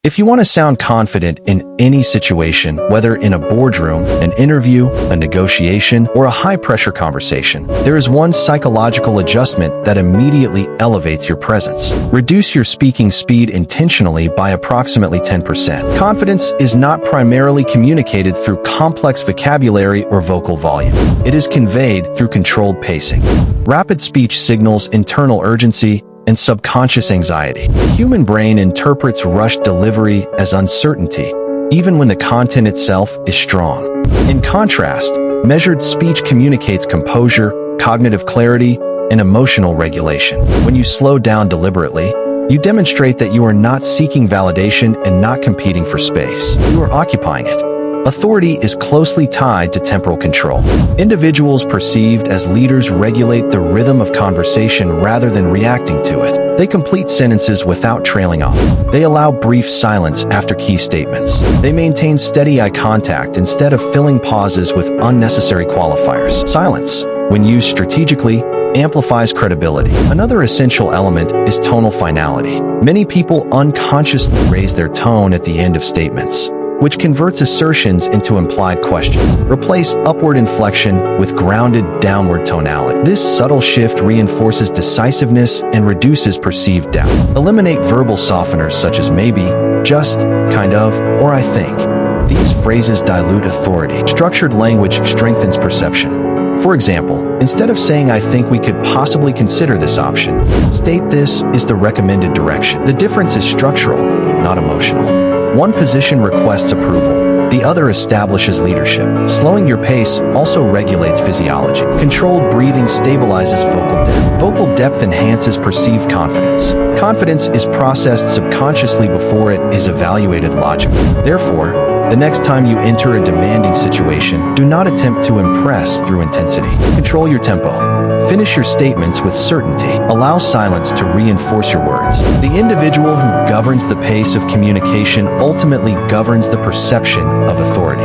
If you want to sound confident in any situation, whether in a boardroom, an interview, a negotiation, or a high-pressure conversation, there is one psychological adjustment that immediately elevates your presence. Reduce your speaking speed intentionally by approximately 10%. Confidence is not primarily communicated through complex vocabulary or vocal volume. It is conveyed through controlled pacing. Rapid speech signals internal urgency and subconscious anxiety. The human brain interprets rushed delivery as uncertainty, even when the content itself is strong. In contrast, measured speech communicates composure, cognitive clarity, and emotional regulation. When you slow down deliberately, you demonstrate that you are not seeking validation and not competing for space. You are occupying it. Authority is closely tied to temporal control. Individuals perceived as leaders regulate the rhythm of conversation rather than reacting to it. They complete sentences without trailing off. They allow brief silence after key statements. They maintain steady eye contact instead of filling pauses with unnecessary qualifiers. Silence, when used strategically, amplifies credibility. Another essential element is tonal finality. Many people unconsciously raise their tone at the end of statements, which converts assertions into implied questions. Replace upward inflection with grounded downward tonality. This subtle shift reinforces decisiveness and reduces perceived doubt. Eliminate verbal softeners such as maybe, just, kind of, or I think. These phrases dilute authority. Structured language strengthens perception. For example, instead of saying I think we could possibly consider this option, state this is the recommended direction. The difference is structural, not emotional. One position requests approval, the other establishes leadership. Slowing your pace also regulates physiology. Controlled breathing stabilizes vocal depth. Vocal depth enhances perceived confidence. Confidence is processed subconsciously before it is evaluated logically. Therefore, the next time you enter a demanding situation, do not attempt to impress through intensity. Control your tempo. Finish your statements with certainty. Allow silence to reinforce your words. The individual who governs the pace of communication ultimately governs the perception of authority.